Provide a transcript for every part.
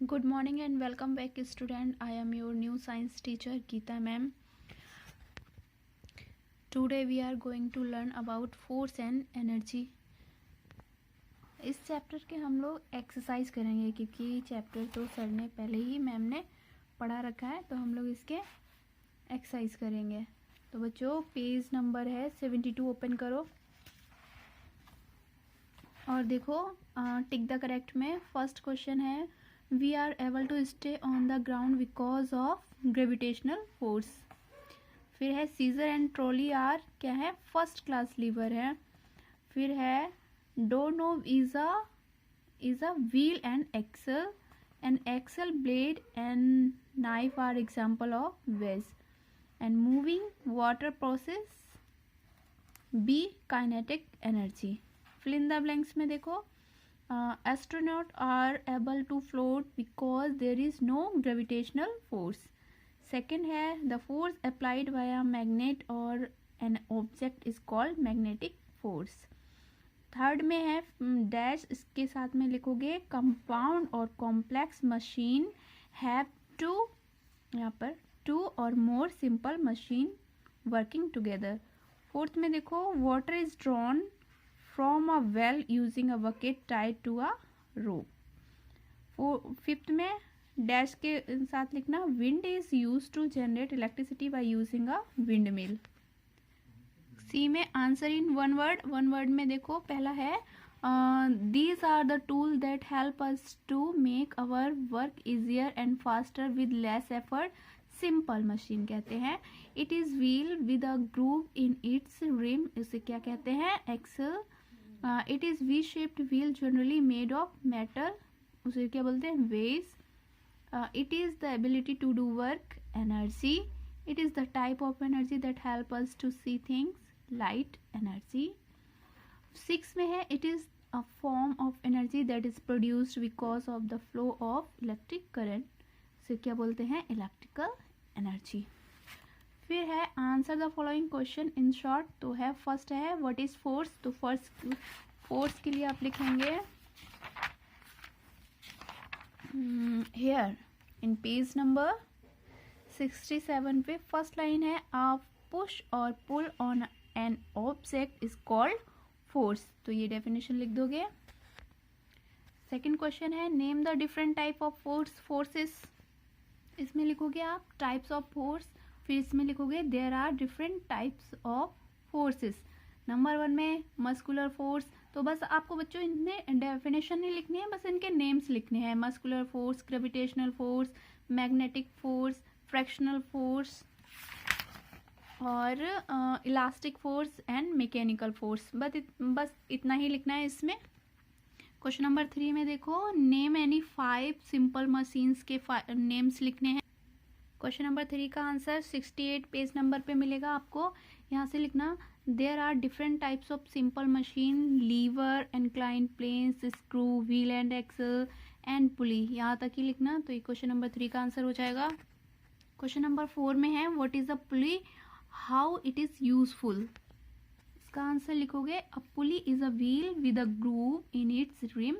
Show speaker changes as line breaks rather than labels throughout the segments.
Good morning and welcome back, student. I am your new science teacher Geeta ma'am. Today we are going to learn about force and energy. इस chapter के हम लोग exercise करेंगे क्योंकि chapter तो sir ने पहले ही ma'am ने पढ़ा रखा है, तो हम लोग इसके एक्सरसाइज करेंगे. तो बच्चों पेज नंबर है 72 ओपन करो और देखो टिक द करेक्ट में फर्स्ट क्वेश्चन है We are able to stay on the ground because of gravitational force. फिर है सीजर एंड ट्रॉली आर क्या है, फर्स्ट क्लास लीवर है. फिर है door knob is a wheel and axle blade and knife are example of wedge. And moving water process be kinetic energy. Fill in the blanks में देखो astronauts are able to float because there is no gravitational force. Second है the force applied by a magnet or an object is called magnetic force. Third में है dash, इसके साथ में लिखोगे compound और कॉम्प्लेक्स मशीन हैव टू, यहाँ पर टू और more simple machine working together. Fourth में देखो water is drawn from a well using a bucket tied to a rope. Fifth में डैश के साथ लिखना wind is used to generate electricity by using a windmill. सी में answer in one word में देखो पहला है these are the tools that help us to make our work easier and faster with less effort. Simple machine कहते हैं. It is wheel with a groove in its rim, इसे क्या कहते हैं, axle. It is V shaped wheel generally made of metal, उसे क्या बोलते हैं, wedge. It is the ability to do work, energy. It is the type of energy that help us to see things, light energy. 6 में है it is a form of energy that is produced because of the flow of electric current, उसे क्या बोलते हैं, electrical energy. फिर है answer the following question in short. तो है फर्स्ट है व्हाट इज फोर्स. तो फर्स्ट फोर्स के लिए आप लिखेंगे हियर इन पेज नंबर 67 पे फर्स्ट लाइन है अ पुश और pull on an object is called force. तो ये डेफिनेशन लिख दोगे. सेकेंड क्वेश्चन है name the different type of forces. इसमें लिखोगे आप टाइप्स ऑफ फोर्स, फिर इसमें लिखोगे there are different types of forces. Number 1 में मस्कुलर फोर्स. तो बस आपको बच्चों इनमें डेफिनेशन नहीं लिखनी है, बस इनके नेम्स लिखने हैं. Muscular force, gravitational force, magnetic force, fractional force और elastic force and mechanical force. बस इतना ही लिखना है इसमें. क्वेश्चन नंबर 3 में देखो नेम एनी 5 सिंपल मशीन्स के नेम्स लिखने हैं. क्वेश्चन नंबर 3 का आंसर 68 पेज नंबर पे मिलेगा आपको. यहाँ से लिखना there are different types of simple machine, lever, inclined planes, screw, wheel and axle and pulley. यहाँ तक ही लिखना. तो ये क्वेश्चन नंबर 3 का आंसर हो जाएगा. क्वेश्चन नंबर 4 में है what is a pulley, how it is useful. इसका आंसर लिखोगे a pulley is a wheel with a groove in its rim,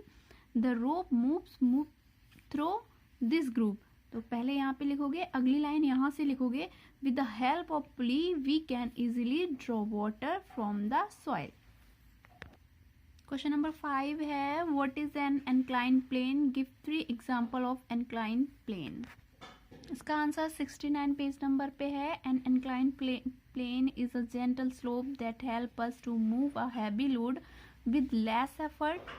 the rope move through this groove. तो पहले यहाँ पे लिखोगे, अगली लाइन यहाँ से लिखोगे with the help of pulley we can easily draw water from the soil. Question number 5 है what is an inclined plane, give 3 example of inclined plane. इसका आंसर 69 पेज नंबर पे है. An inclined plane is a gentle slope that help us to move a heavy load with less effort.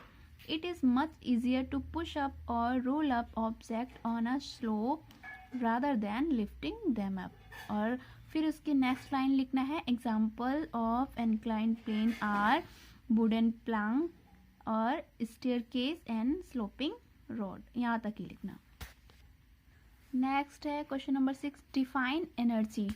It is much easier to push up or roll up object on a slope rather than lifting them up. और फिर उसके next line लिखना है example of inclined plane are wooden plank और staircase and sloping road. यहाँ तक ही लिखना. Next है क्वेश्चन नंबर 6 डिफाइन एनर्जी.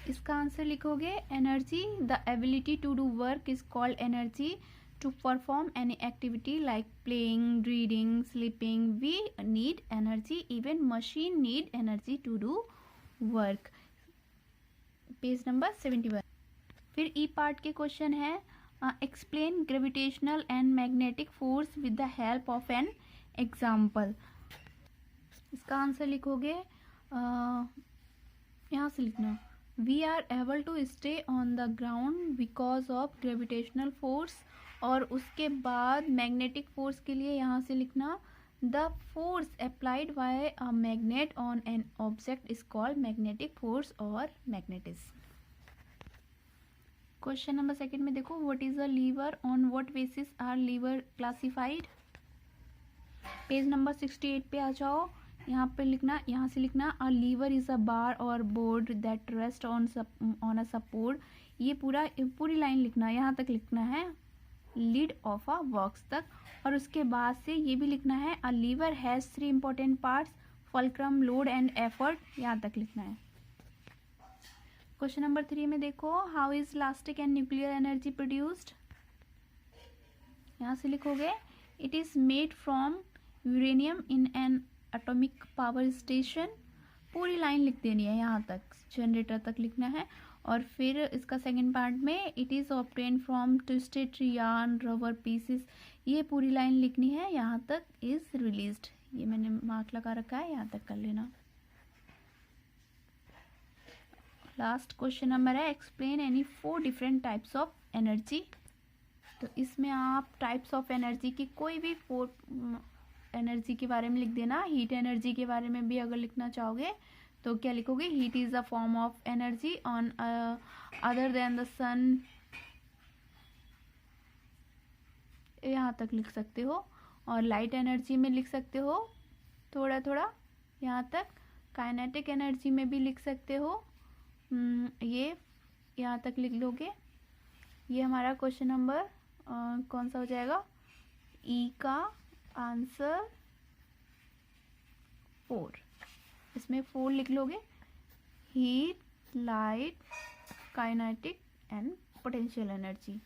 इसका आंसर लिखोगे energy the ability to do work is called energy. To perform any activity like playing, reading, sleeping, we need energy. Even machine need energy to do work. Page number 71. फिर E part के question है explain gravitational and magnetic force with the help of an example. इसका answer लिखोगे, यहाँ से लिखना, we are able to stay on the ground because of gravitational force. और उसके बाद मैग्नेटिक फोर्स के लिए यहाँ से लिखना, the force applied by a magnet on an object is called magnetic force और मैग्नेटिज्म। क्वेश्चन नंबर सेकंड में देखो, what is a lever, on what basis are lever classified. Page number 68 पे आ जाओ, यहाँ पे लिखना, यहाँ से लिखना, अ लीवर इज अ बार और board that rest on a support. ये पूरी लाइन लिखना, यहाँ तक लिखना है, लीड ऑफ अ वर्क्स तक। और उसके बाद से ये भी लिखना है, a lever has 3 important parts, fulcrum, load and effort, यहाँ तक लिखना है। क्वेश्चन नंबर 3 में देखो, how is elastic and nuclear energy produced. यहाँ से लिखोगे, it is made from uranium in an atomic power station. पूरी लाइन लिख देनी है, यहाँ तक जनरेटर तक लिखना है। और फिर इसका सेकंड पार्ट में, it is obtain from twisted yarn rubber pieces, ये पूरी लाइन लिखनी है, यहाँ तक इज रिलीज्ड। ये मैंने मार्क लगा रखा है, यहाँ तक कर लेना। लास्ट क्वेश्चन नंबर है, explain any 4 different types of energy. तो इसमें आप टाइप्स ऑफ एनर्जी की कोई भी 4 एनर्जी के बारे में लिख देना। हीट एनर्जी के बारे में भी अगर लिखना चाहोगे तो क्या लिखोगे, heat is a form of energy on other than the sun, यहाँ तक लिख सकते हो। और लाइट एनर्जी में लिख सकते हो थोड़ा थोड़ा, यहाँ तक। काइनेटिक एनर्जी में भी लिख सकते हो, ये यहाँ तक लिख लोगे। ये हमारा क्वेश्चन नंबर कौन सा हो जाएगा, ई का आंसर 4। इसमें 4 लिख लोगे, heat, light, kinetic and potential energy.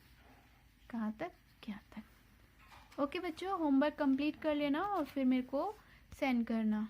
कहाँ तक, क्या तक। ओके बच्चों, होमवर्क कंप्लीट कर लेना और फिर मेरे को सेंड करना।